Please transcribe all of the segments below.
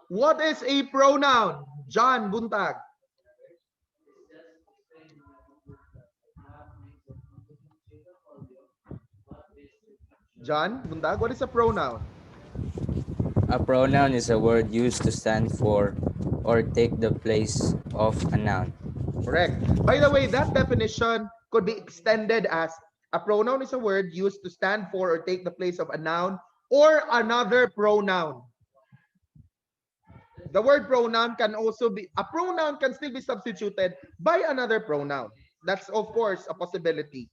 What is a pronoun? John Buntag. John Buntag, what is a pronoun? A pronoun is a word used to stand for or take the place of a noun. Correct. By the way, that definition could be extended as a pronoun is a word used to stand for or take the place of a noun or another pronoun. The word pronoun can also be, a pronoun can still be substituted by another pronoun. That's of course a possibility.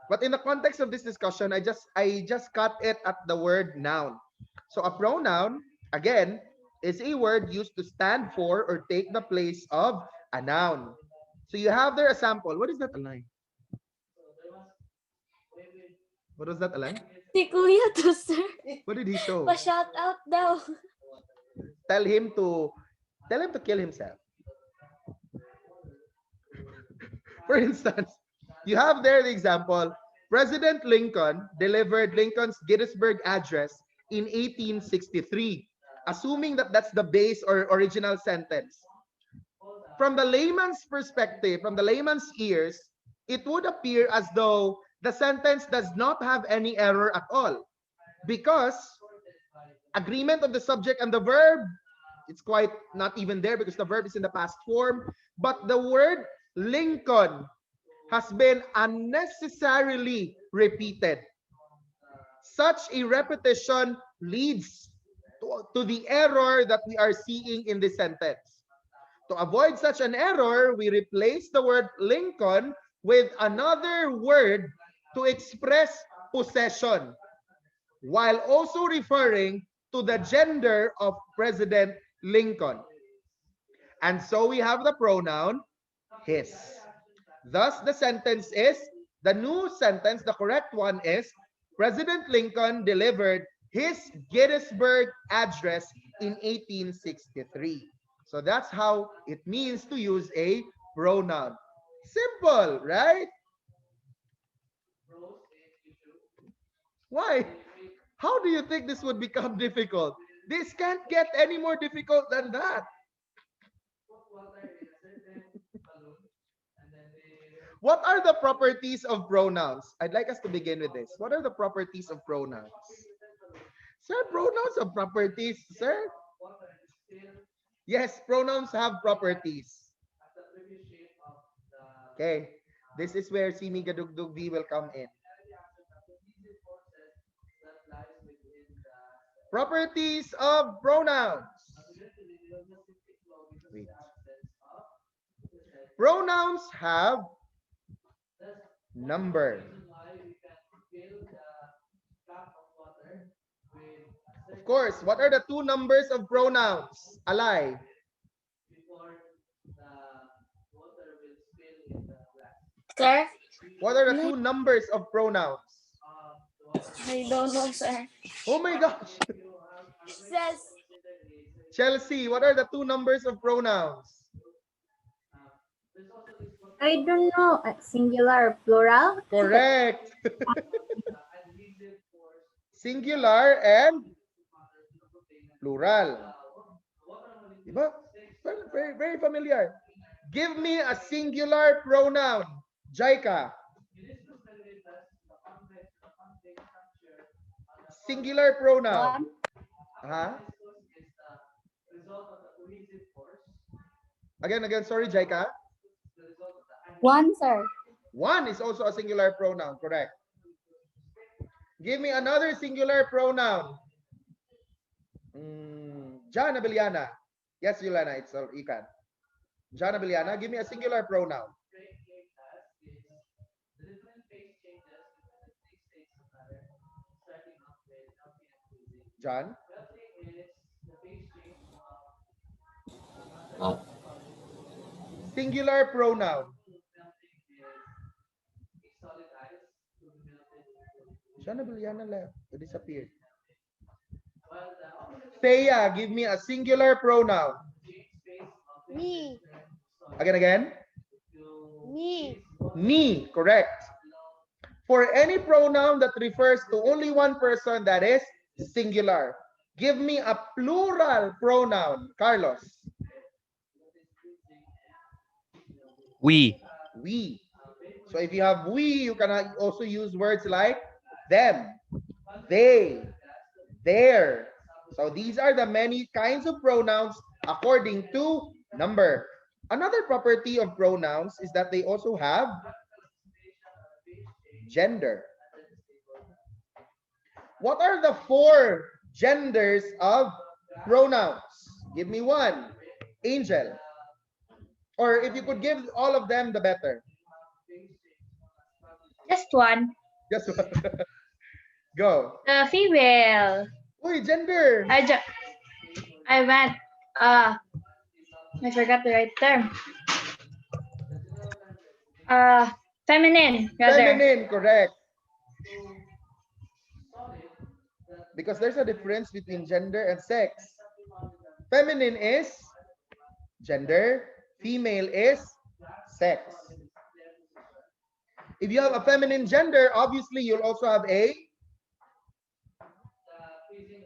But in the context of this discussion, I just cut it at the word noun. So a pronoun, again, is a word used to stand for or take the place of a noun. So you have there a sample. What is that, Alay? What was that, Alay? Si Kuya to, sir. What did he show? Pa-shout out daw. Tell him to kill himself. For instance, you have there the example, President Lincoln delivered Lincoln's Gettysburg Address in 1863, assuming that that's the base or original sentence. From the layman's perspective, from the layman's ears, it would appear as though the sentence does not have any error at all because agreement of the subject and the verb, it's quite not even there because the verb is in the past form, but the word Lincoln has been unnecessarily repeated. Such a repetition leads to the error that we are seeing in this sentence. To avoid such an error, we replace the word Lincoln with another word to express possession, while also referring to the gender of President Lincoln. And so we have the pronoun his. Thus, the sentence is, the new sentence, the correct one is, President Lincoln delivered his Gettysburg Address in 1863. So that's how it means to use a pronoun. Simple, right? Why? How do you think this would become difficult? This can't get any more difficult than that. What are the properties of pronouns? I'd like us to begin with this. What are the properties of pronouns? Sir, pronouns have properties, sir? Yes, pronouns have properties. Okay, this is where Simi Gadugdug V will come in. Properties of pronouns. Wait. Pronouns have number. Of course, what are the two numbers of pronouns? Alay. Sir? What are the two numbers of pronouns? I don't know, sir. Oh my gosh. Says, Chelsea, what are the two numbers of pronouns? I don't know. Singular, plural? Correct. Singular and plural. Diba? Very, very familiar. Give me a singular pronoun. Jaika. Singular pronoun. Huh? Again, sorry, Jaika. One, sir. One is also a singular pronoun, correct. Give me another singular pronoun. Jana Biliana. Yes, Yulana, it's all you can. Jana Biliana, give me a singular pronoun. John? Singular pronoun. Jana Biliana left. It disappeared. Thea, give me a singular pronoun. me. Again? Me. Me, correct. For any pronoun that refers to only one person, that is singular. Give me a plural pronoun, Carlos. We. We. So if you have we, you can also use words like them, they, their. So these are the many kinds of pronouns according to number. Another property of pronouns is that they also have gender. What are the 4 genders of pronouns? Give me one. Angel. Or if you could give all of them, the better. Just one. Just one. Go. Female. Uy, gender. I meant, I forgot the right term. Feminine, rather. Feminine, correct. Because there's a difference between gender and sex. Feminine is gender, female is sex. If you have a feminine gender, obviously you'll also have a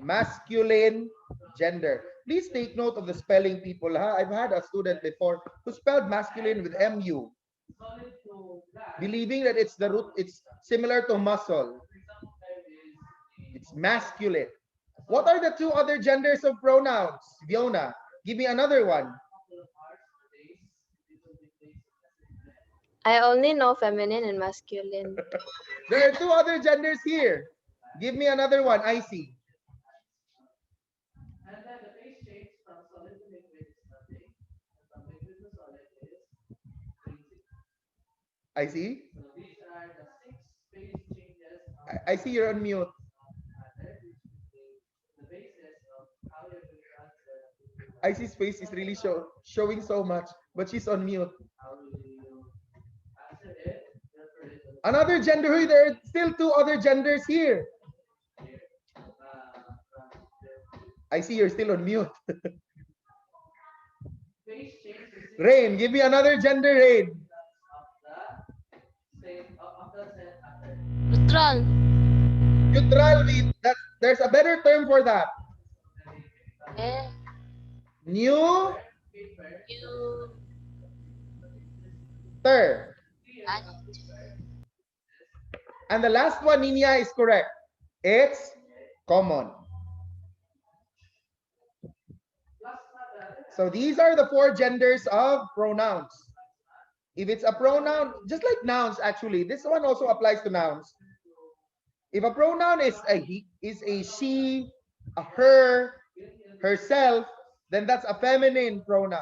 masculine gender. Please take note of the spelling, people. Huh? I've had a student before who spelled masculine with MU, believing that it's the root, it's similar to muscle. It's masculine. What are the 2 other genders of pronouns? Fiona, give me another one. I only know feminine and masculine. There are 2 other genders here. Give me another one, Icy. Icy? I see you're on mute. Icy's face is really showing so much, but she's on mute. Another gender, there are still 2 other genders here. I see you're still on mute. Rain, give me another gender, Rain. Neutral. Neutral, there's a better term for that. Eh, Neuter. you. And the last one, Nina, is correct. It's common. So these are the 4 genders of pronouns. If it's a pronoun, just like nouns, actually, this one also applies to nouns. If a pronoun is a he, is a she, a her, herself, then that's a feminine pronoun.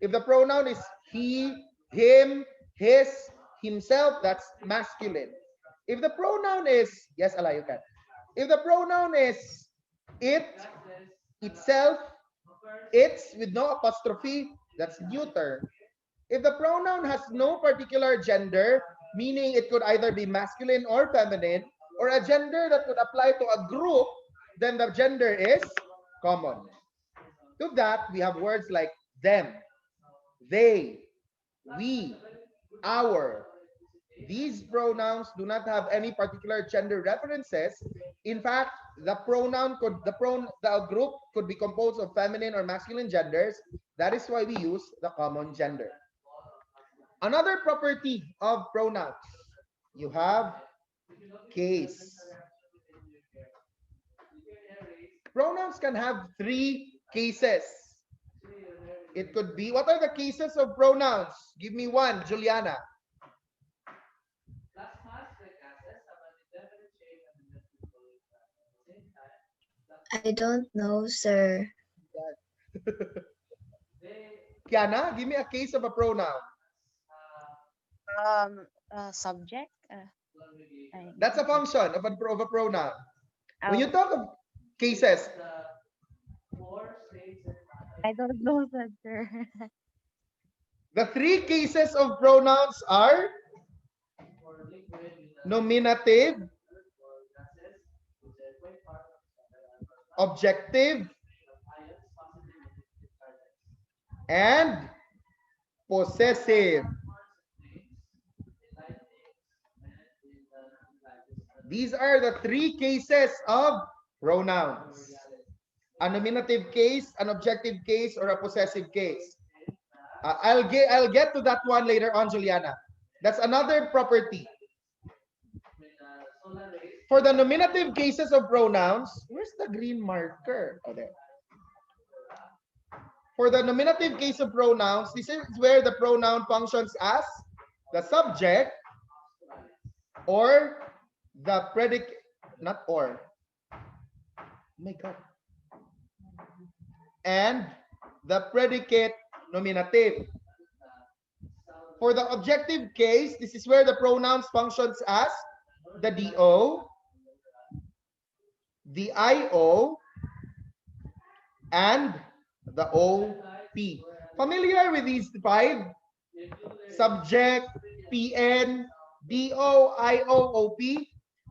If the pronoun is he, him, his, himself, that's masculine. If the pronoun is, yes, Allah, you can. If the pronoun is it, itself, it's with no apostrophe, that's neuter. If the pronoun has no particular gender, meaning it could either be masculine or feminine, or a gender that could apply to a group, then the gender is common. To that, we have words like them, they, we, our. These pronouns do not have any particular gender references. In fact, the group could be composed of feminine or masculine genders. That is why we use the common gender. Another property of pronouns, you have case. Pronouns can have 3 cases. It could be, what are the cases of pronouns? Give me one, Juliana. I don't know, sir. Kiana, give me a case of a pronoun. Subject. That's a function of a pronoun. When you talk of cases, I don't know that, sir. the 3 cases of pronouns are nominative, objective, and possessive. These are the 3 cases of pronouns. A nominative case, an objective case, or a possessive case. I'll get to that one later on, Juliana. That's another property. For the nominative cases of pronouns, where's the green marker? Oh, there. For the nominative case of pronouns, this is where the pronoun functions as the subject or the predicate, not or. Oh my God. And the predicate nominative. For the objective case, this is where the pronouns functions as the DO, the IO, and the OP. Familiar with these five? Subject, PN, DO, IO, OP.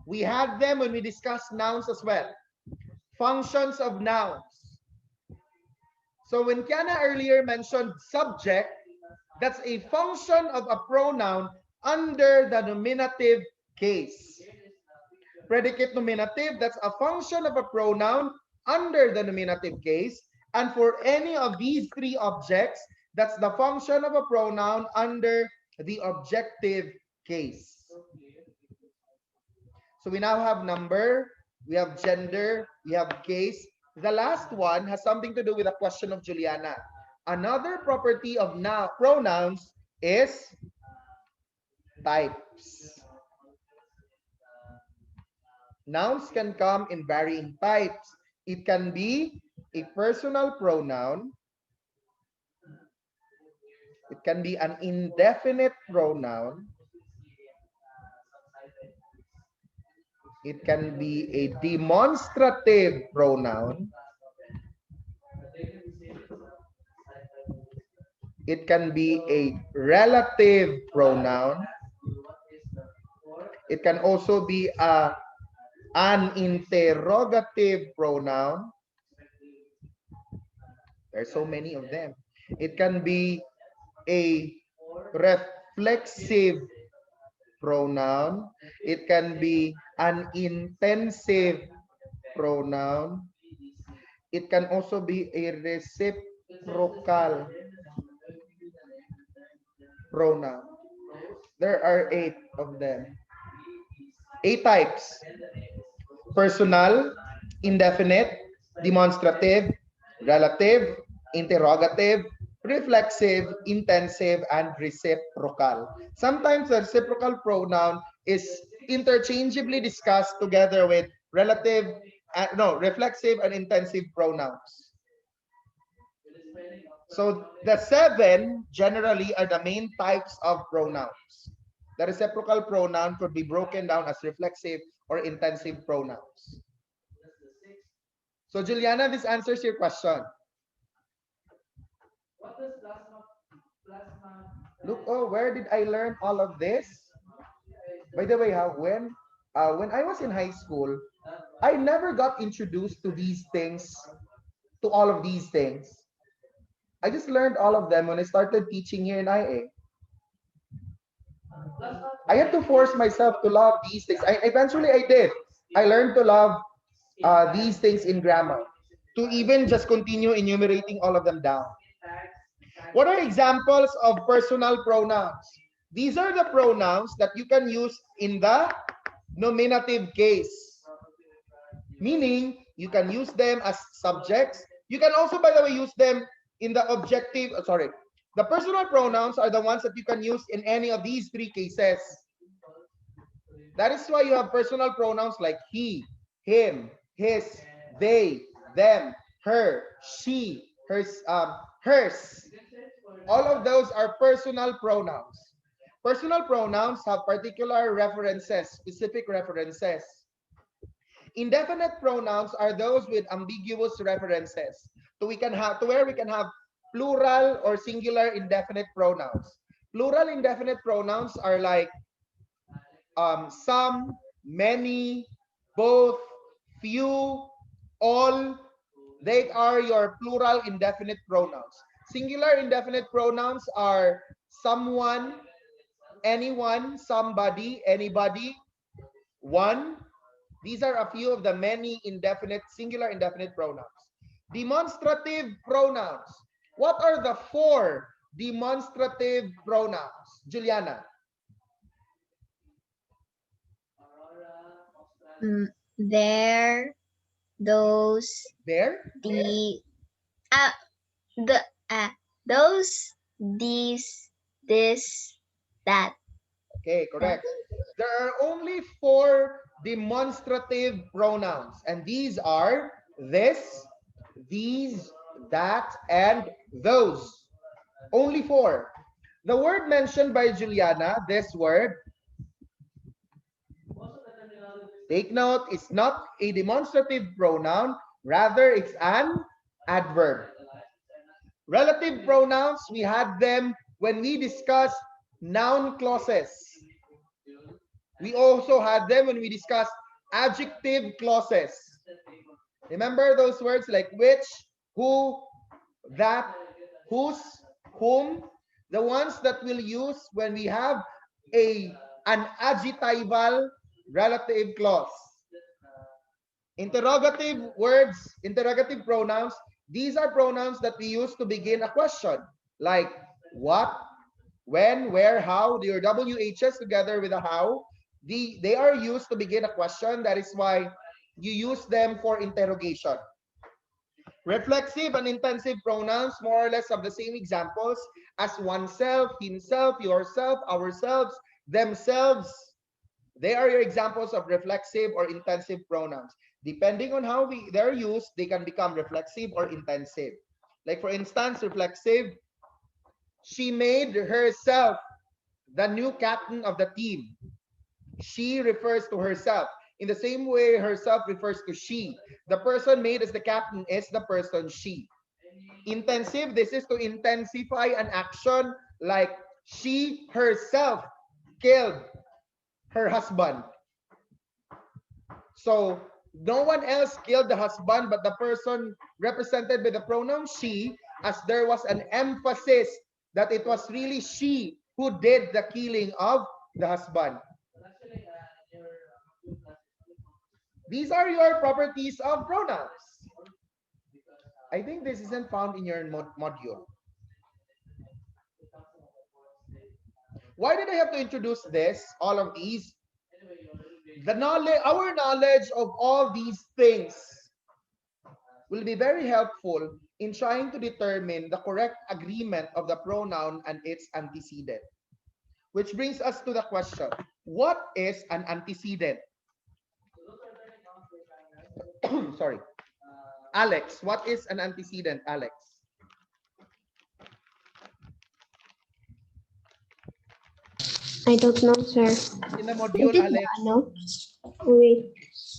We had them when we discussed nouns as well. Functions of nouns. So when Kiana earlier mentioned subject, that's a function of a pronoun under the nominative case. Predicate nominative, that's a function of a pronoun under the nominative case. And for any of these three objects, that's the function of a pronoun under the objective case. So we now have number, we have gender, we have case. The last one has something to do with a question of Juliana. Another property of pronouns is types. Nouns can come in varying types. It can be a personal pronoun. It can be an indefinite pronoun. It can be a demonstrative pronoun. It can be a relative pronoun. It can also be an interrogative pronoun. There's so many of them. It can be a reflexive pronoun. It can be an intensive pronoun. It can also be a reciprocal pronoun. There are 8 of them. 8 types. Personal, indefinite, demonstrative, relative, interrogative, reflexive, intensive, and reciprocal. Sometimes the reciprocal pronoun is interchangeably discussed together with reflexive and intensive pronouns. So the 7 generally are the main types of pronouns. The reciprocal pronoun could be broken down as reflexive or intensive pronouns. So Juliana, this answers your question. Look, oh, where did I learn all of this? By the way, when I was in high school, I never got introduced to these things, to all of these things. I just learned all of them when I started teaching here in IA. I had to force myself to love these things. Eventually I did. I learned to love these things in grammar, to even just continue enumerating all of them down. What are examples of personal pronouns? These are the pronouns that you can use in the nominative case. Meaning, you can use them as subjects. You can also, by the way, use them in the objective, the personal pronouns are the ones that you can use in any of these 3 cases. That is why you have personal pronouns like he, him, his, they, them, her, she, hers, hers. All of those are personal pronouns. Personal pronouns have particular references, specific references. Indefinite pronouns are those with ambiguous references. So where we can have plural or singular indefinite pronouns. Plural indefinite pronouns are like some, many, both, few, all. They are your plural indefinite pronouns. Singular indefinite pronouns are someone, anyone, somebody, anybody, one. These are a few of the many singular indefinite pronouns. Demonstrative pronouns. What are the 4 demonstrative pronouns? Juliana. There, those, There? the, the, those, these, this, that. Okay, correct. There are only 4 demonstrative pronouns, and these are this, these, that, and those. Only 4. The word mentioned by Juliana, this word, take note, it's not a demonstrative pronoun, rather it's an adverb. Relative pronouns, we had them when we discussed noun clauses. We also had them when we discussed adjective clauses. Remember those words like which, who, that, whose, whom? The ones that we'll use when we have an adjectival relative clause. Interrogative words, interrogative pronouns, these are pronouns that we use to begin a question. Like what, when, where, how. They are WHs together with a how. They are used to begin a question. That is why you use them for interrogation. Reflexive and intensive pronouns more or less have the same examples as oneself, himself, yourself, ourselves, themselves. They are your examples of reflexive or intensive pronouns. Depending on how they're used, they can become reflexive or intensive. Like for instance, reflexive, she made herself the new captain of the team. She refers to herself. In the same way, herself refers to she. The person made as the captain is the person she. Intensive, this is to intensify an action, like she herself killed her husband. So no one else killed the husband but the person represented by the pronoun she, as there was an emphasis that it was really she who did the killing of the husband. These are your properties of pronouns. I think this isn't found in your module. Why did I have to introduce this, all of these? The knowledge, our knowledge of all these things will be very helpful in trying to determine the correct agreement of the pronoun and its antecedent. Which brings us to the question, what is an antecedent? Sorry. Alex, what is an antecedent, Alex? I don't know, sir. In the module, Alex. Ano? Wait.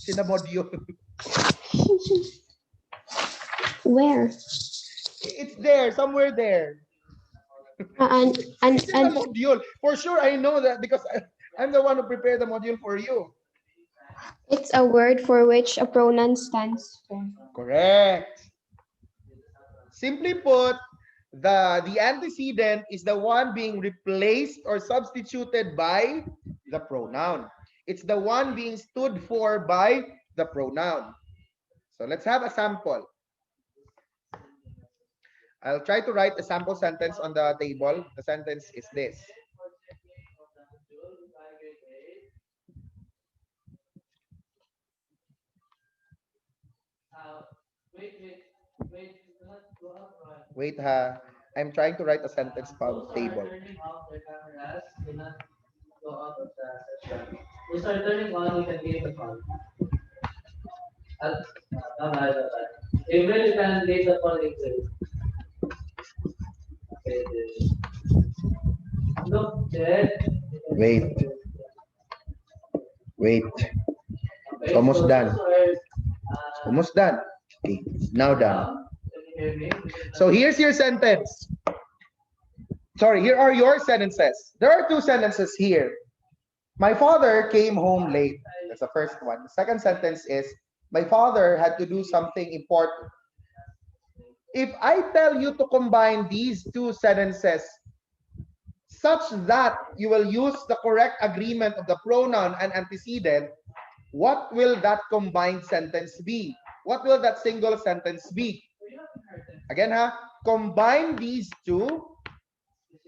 In the module. Where? It's there, somewhere there. It's in the module. For sure, I know that because I'm the one who prepared the module for you. It's a word for which a pronoun stands for. Correct. Simply put, the antecedent is the one being replaced or substituted by the pronoun. It's the one being stood for by the pronoun. So let's have a sample. I'll try to write a sample sentence on the table. The sentence is this. Wait, I'm trying to write a sentence on the table. We start turning on, you can give the call. April, you can leave the call, April. Look, Jed. Wait. Wait. It's almost done. It's almost done. Okay, it's now done. So here's your sentence. Sorry, here are your sentences. There are 2 sentences here. My father came home late. That's the first one. The second sentence is, my father had to do something important. If I tell you to combine these 2 sentences such that you will use the correct agreement of the pronoun and antecedent, what will that combined sentence be? What will that single sentence be? Again, combine these two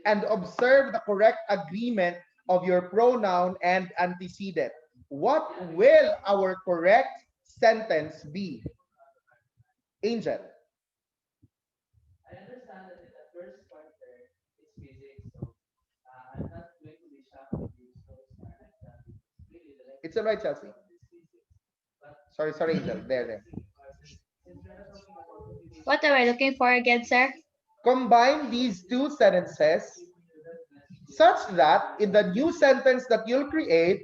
and observe the correct agreement of your pronoun and antecedent. What will our correct sentence be? Angel. I understand that in the first part there, it's physics, so I'm not going to be shocked if you so start like that. Really, the It's all right, Chelsea. Sorry, Angel. There. What are we looking for again, sir? Combine these two sentences such that in the new sentence that you'll create,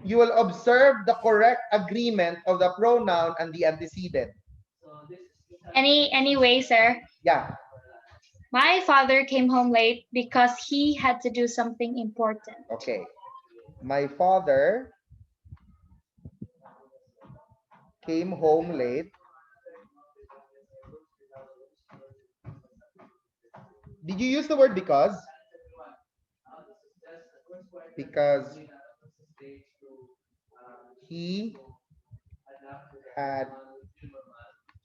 you will observe the correct agreement of the pronoun and the antecedent. Any way, sir? Yeah. My father came home late because he had to do something important. Okay. My father came home late. Did you use the word because? Because he had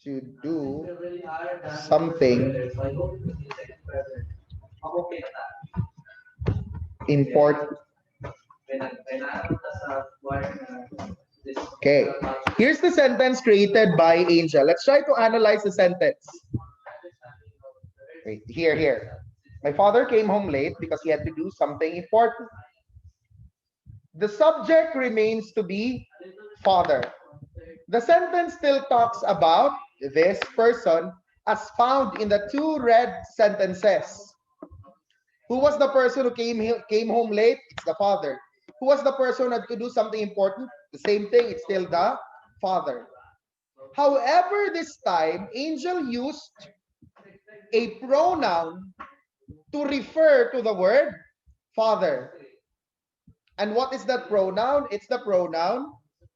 to do something important. Okay, here's the sentence created by Angel. Let's try to analyze the sentence. Wait, here. My father came home late because he had to do something important. The subject remains to be father. The sentence still talks about this person as found in the two red sentences. Who was the person who came home late? It's the father. Who was the person who had to do something important? The same thing, it's still the father. However, this time, Angel used a pronoun to refer to the word father. And what is that pronoun? It's the pronoun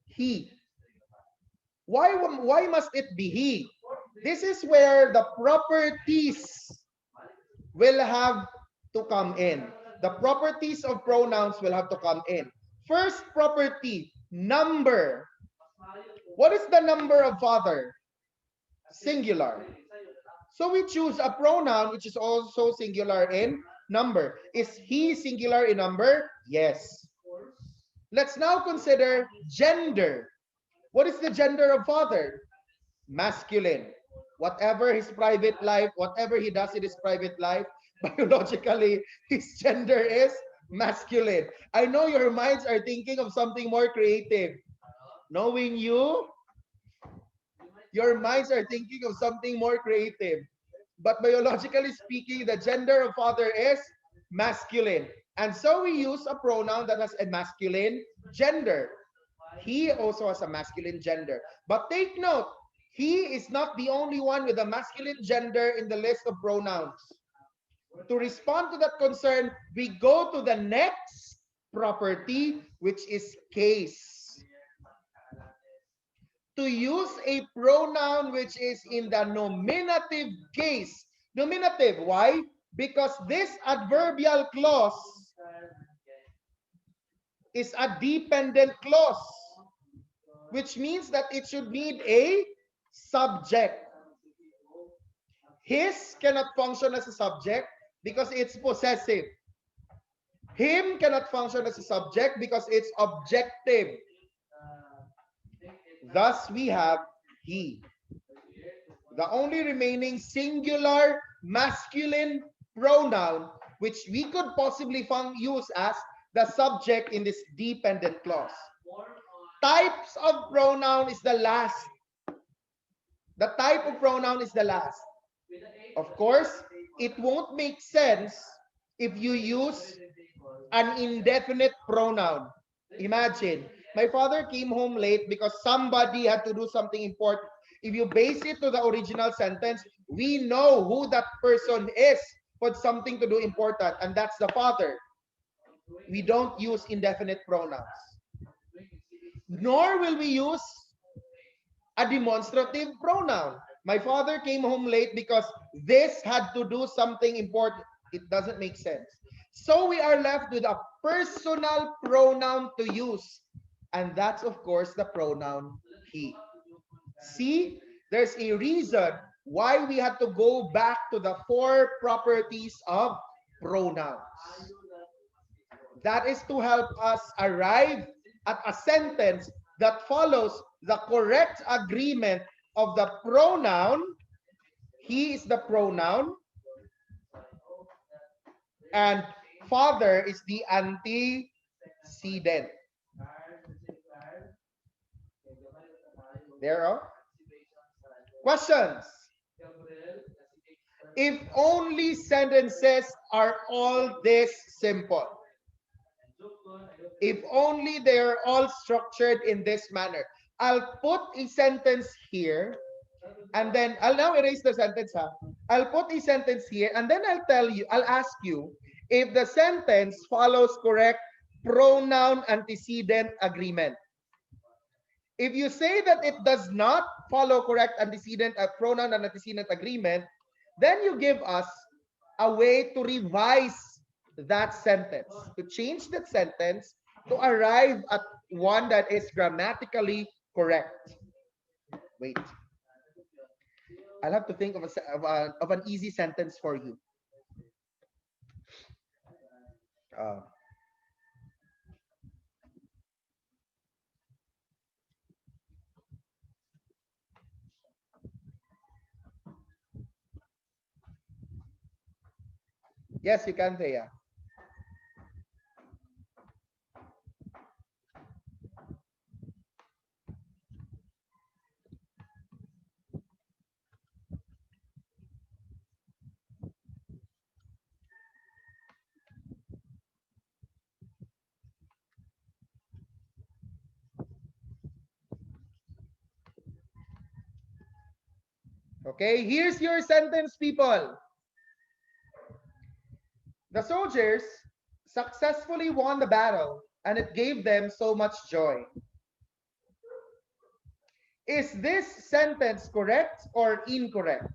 he. Why must it be he? This is where the properties will have to come in. The properties of pronouns will have to come in. First property, number. What is the number of father? Singular. So we choose a pronoun which is also singular in number. Is he singular in number? Yes. Let's now consider gender. What is the gender of father? Masculine. Whatever his private life, whatever he does in his private life, biologically, his gender is masculine. I know your minds are thinking of something more creative. Knowing you, your minds are thinking of something more creative. But biologically speaking, the gender of father is masculine. And so we use a pronoun that has a masculine gender. He also has a masculine gender. But take note, he is not the only one with a masculine gender in the list of pronouns. To respond to that concern, we go to the next property, which is case. To use a pronoun which is in the nominative case. Nominative, why? Because this adverbial clause is a dependent clause, which means that it should need a subject. His cannot function as a subject because it's possessive. Him cannot function as a subject because it's objective. Thus, we have he. The only remaining singular masculine pronoun which we could possibly use as the subject in this dependent clause. Types of pronoun is the last. The type of pronoun is the last. Of course, it won't make sense if you use an indefinite pronoun. Imagine, my father came home late because somebody had to do something important. If you base it to the original sentence, we know who that person is for something to do important, and that's the father. We don't use indefinite pronouns. Nor will we use a demonstrative pronoun. My father came home late because this had to do something important. It doesn't make sense. So we are left with a personal pronoun to use. And that's, of course, the pronoun he. See, there's a reason why we had to go back to the 4 properties of pronouns. That is to help us arrive at a sentence that follows the correct agreement of the pronoun. He is the pronoun, and father is the antecedent. There are questions. If only sentences are all this simple. If only they are all structured in this manner. I'll put a sentence here, and then I'll now erase the sentence. I'll put a sentence here, and then I'll ask you if the sentence follows correct pronoun antecedent agreement. If you say that it does not follow correct antecedent pronoun and antecedent agreement, then you give us a way to revise that sentence, to change that sentence to arrive at one that is grammatically correct. Wait. I'll have to think of an easy sentence for you. Yes, you can, Thea. Okay, here's your sentence, people. The soldiers successfully won the battle, and it gave them so much joy. Is this sentence correct or incorrect?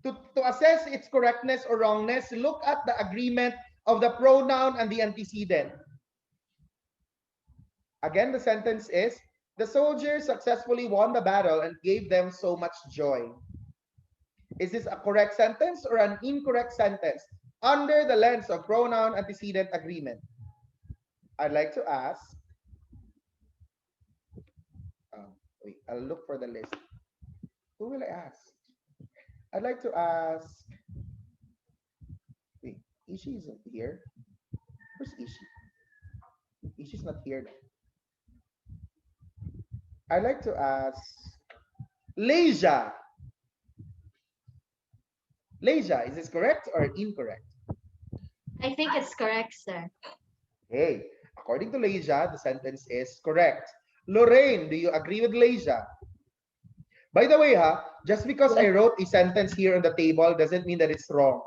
To assess its correctness or wrongness, look at the agreement of the pronoun and the antecedent. Again, the sentence is, the soldiers successfully won the battle and gave them so much joy. Is this a correct sentence or an incorrect sentence under the lens of pronoun antecedent agreement? I'd like to ask, wait, I'll look for the list. Who will I ask? I'd like to ask, wait, Ishi isn't here. Where's Ishi? Ishi's not here. I'd like to ask Leisha. Leisha, is this correct or incorrect? I think it's correct, sir. Hey, according to Leisha, the sentence is correct. Lorraine, do you agree with Leisha? By the way, just because I wrote a sentence here on the table doesn't mean that it's wrong.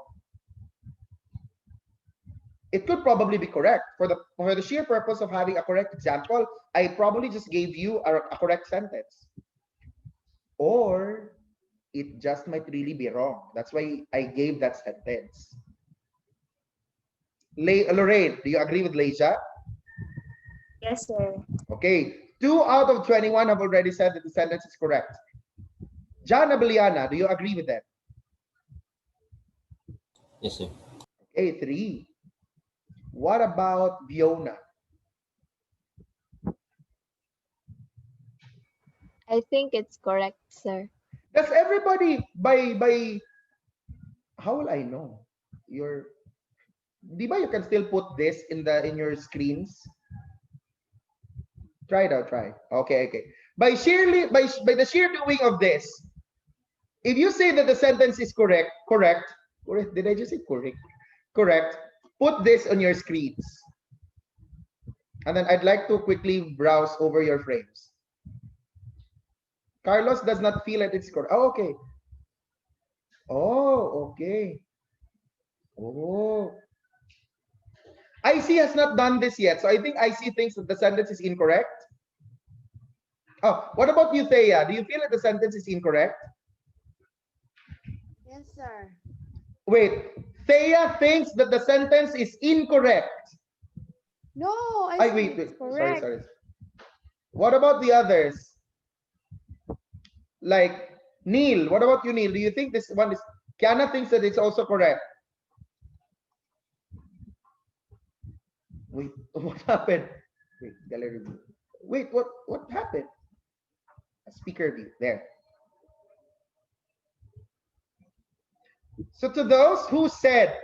It could probably be correct. For the sheer purpose of having a correct example, I probably just gave you a correct sentence. Or it just might really be wrong. That's why I gave that sentence. Lorraine, do you agree with Leisha? Yes, sir. Okay, 2 out of 21 have already said that the sentence is correct. Jana Beliana, do you agree with that? Yes, sir. Okay, 3. What about Fiona? I think it's correct, sir. Does everybody by how will I know? Diba you can still put this in your screens? Try it out, try. Okay. By the sheer doing of this, if you say that the sentence is correct, did I just say correct? Correct. Put this on your screens. And then I'd like to quickly browse over your frames. Carlos does not feel that it's correct. Oh, okay. Oh, okay. Oh. IC has not done this yet. So I think IC thinks that the sentence is incorrect. Oh, what about you, Thea? Do you feel that the sentence is incorrect? Yes, sir. Wait, Thea thinks that the sentence is incorrect. No, Wait. it's correct. Sorry. What about the others? Like Neil, what about you, Neil? Do you think this one is, Kiana thinks that it's also correct. Wait, what happened? Wait, gallery view. Wait, what happened? Speaker view, there. So to those who said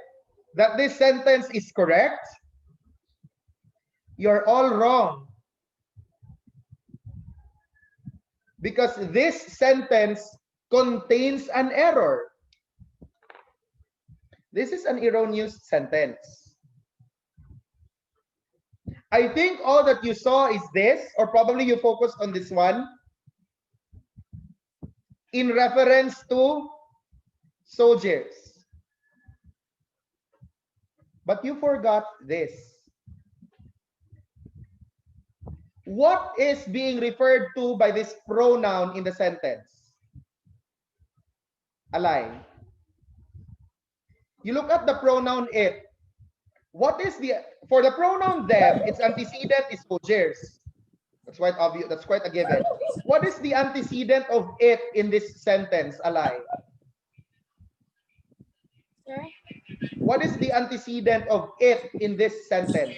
that this sentence is correct, you're all wrong. Because this sentence contains an error. This is an erroneous sentence. I think all that you saw is this, or probably you focused on this one, in reference to soldiers. But you forgot this. What is being referred to by this pronoun in the sentence? Alay. You look at the pronoun it. What is the, for the pronoun them, its antecedent is soldiers. That's quite obvious. That's quite a given. What is the antecedent of it in this sentence, Alay? Sorry? What is the antecedent of it in this sentence?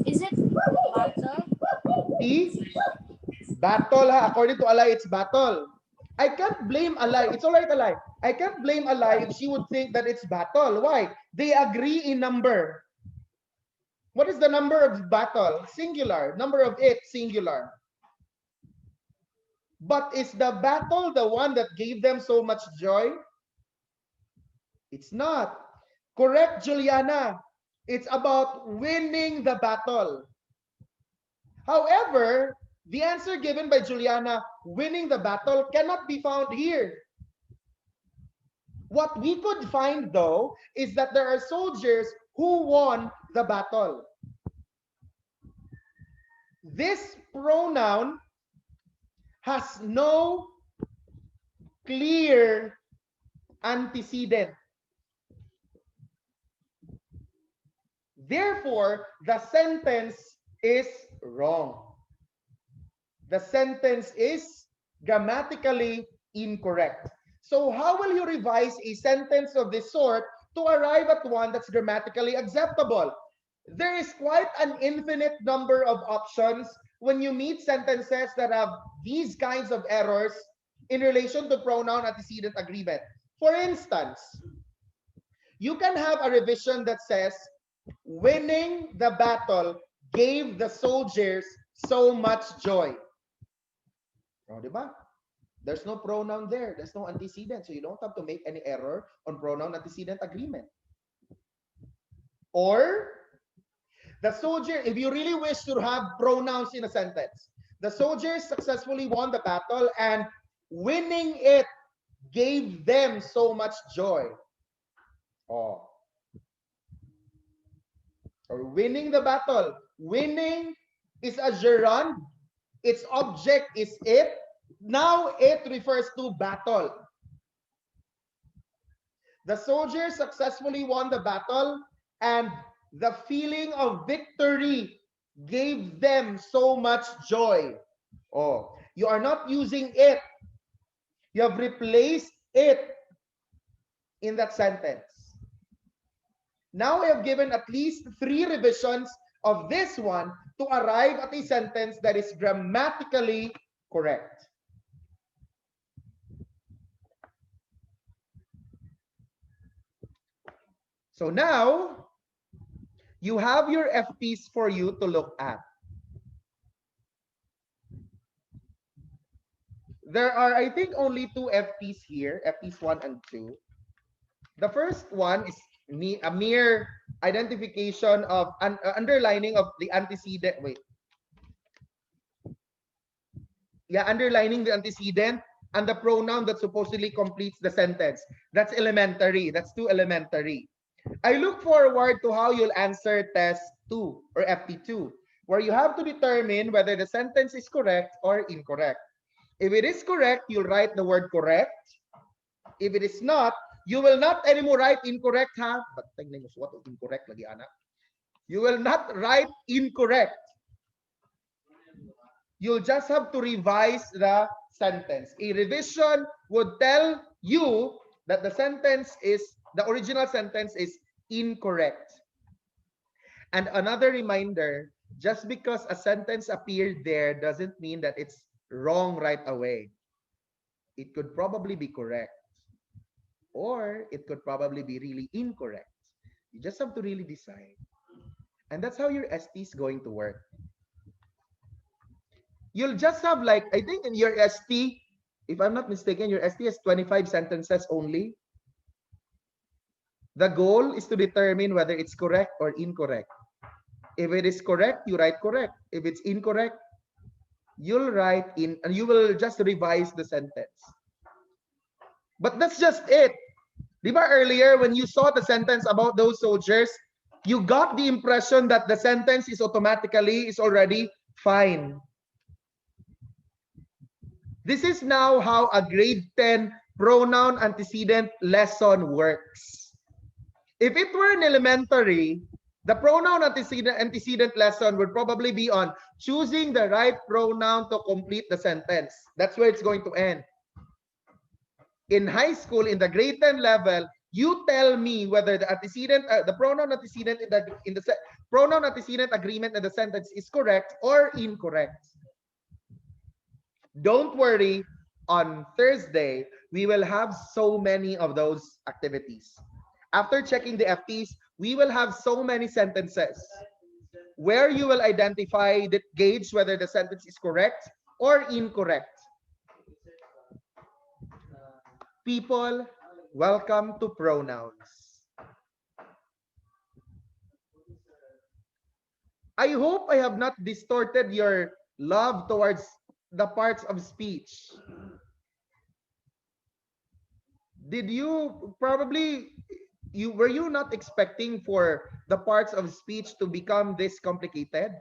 Is it battle? T? Battle, ha? According to Alay, it's battle. I can't blame Alay. It's all right, Alay. I can't blame Alay if she would think that it's battle. Why? They agree in number. What is the number of battle? Singular. Number of it, singular. But is the battle the one that gave them so much joy? It's not. Correct, Juliana. It's about winning the battle. However, the answer given by Juliana, winning the battle, cannot be found here. What we could find, though, is that there are soldiers who won the battle. This pronoun has no clear antecedent. Therefore, the sentence is wrong. The sentence is grammatically incorrect. So how will you revise a sentence of this sort to arrive at one that's grammatically acceptable? There is quite an infinite number of options when you meet sentences that have these kinds of errors in relation to pronoun antecedent agreement. For instance, you can have a revision that says, winning the battle gave the soldiers so much joy. Oh, diba? There's no pronoun there. There's no antecedent. So you don't have to make any error on pronoun antecedent agreement. Or the soldier, if you really wish to have pronouns in a sentence, the soldiers successfully won the battle and winning it gave them so much joy. Oh. Or winning the battle. Winning is a gerund. Its object is it. Now it refers to battle. The soldiers successfully won the battle and the feeling of victory gave them so much joy. Oh, you are not using it. You have replaced it in that sentence. Now I have given at least 3 revisions of this one to arrive at a sentence that is grammatically correct. So now you have your FPs for you to look at. There are, I think, only 2 FPs here, FPs 1 and 2. The first one is a mere identification of an underlining of the antecedent. Wait. Yeah, underlining the antecedent and the pronoun that supposedly completes the sentence. That's elementary. That's too elementary. I look forward to how you'll answer test 2 or FP2, where you have to determine whether the sentence is correct or incorrect. If it is correct, you'll write the word correct. If it is not, you will not anymore write incorrect, ha? But tingnan mo what incorrect lagi, anak. You will not write incorrect. You'll just have to revise the sentence. A revision would tell you that the original sentence is incorrect. And another reminder, just because a sentence appeared there doesn't mean that it's wrong right away. It could probably be correct, or it could probably be really incorrect. You just have to really decide. And that's how your ST is going to work. You'll just have, like, I think in your ST, if I'm not mistaken, your ST has 25 sentences only. The goal is to determine whether it's correct or incorrect. If it is correct, you write correct. If it's incorrect, you'll write in, and you will just revise the sentence. But that's just it. Diba earlier, when you saw the sentence about those soldiers, you got the impression that the sentence is already fine. This is now how a grade 10 pronoun antecedent lesson works. If it were an elementary, the pronoun antecedent lesson would probably be on choosing the right pronoun to complete the sentence. That's where it's going to end. In high school, in the grade 10 level, you tell me whether the antecedent, the pronoun antecedent in the pronoun antecedent agreement in the sentence is correct or incorrect. Don't worry, on Thursday, we will have so many of those activities. After checking the FTs, we will have so many sentences where you will identify, gauge whether the sentence is correct or incorrect. People, welcome to pronouns. I hope I have not distorted your love towards the parts of speech. Did you probably, were you not expecting for the parts of speech to become this complicated?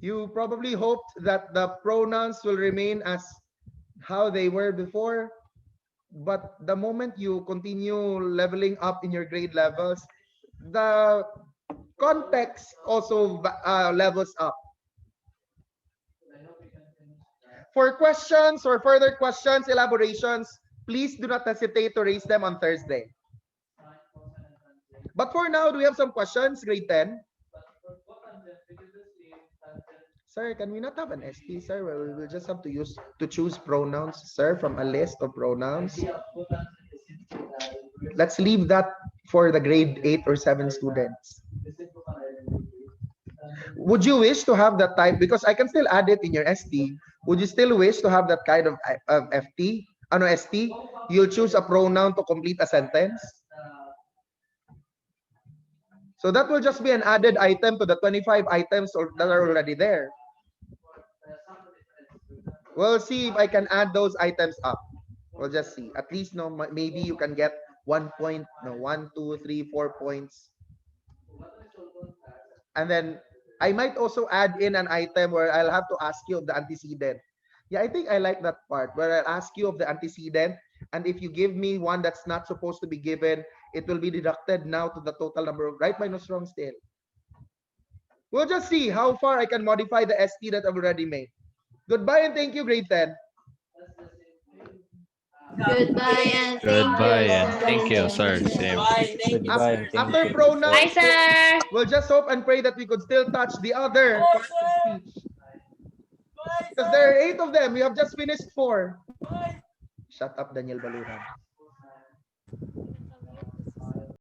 You probably hoped that the pronouns will remain as how they were before, but the moment you continue leveling up in your grade levels, the context also levels up. For questions or further questions, elaborations, please do not hesitate to raise them on Thursday. But for now, do we have some questions, grade 10? Sir, can we not have an ST, sir? We'll just have to choose pronouns, sir, from a list of pronouns. Let's leave that for the grade 8 or 7 students. Would you wish to have that type? Because I can still add it in your ST. Would you still wish to have that kind of FT? ST? You'll choose a pronoun to complete a sentence. So that will just be an added item to the 25 items that are already there. We'll see if I can add those items up. We'll just see. At least, no, maybe you can get 1 point, no, 1, 2, 3, 4 points. And then I might also add in an item where I'll have to ask you of the antecedent. Yeah, I think I like that part where I'll ask you of the antecedent. And if you give me one that's not supposed to be given, it will be deducted now to the total number of right, minus, wrong, still. We'll just see how far I can modify the ST that I've already made. Goodbye and thank you, grade 10. Goodbye and Thank you, sir. Same. Goodbye and thank After you. pronouns, Bye, sir. we'll just hope and pray that we could still touch the other parts of speech. Because there are 8 of them. We have just finished 4. Shut up, Daniel Baluran.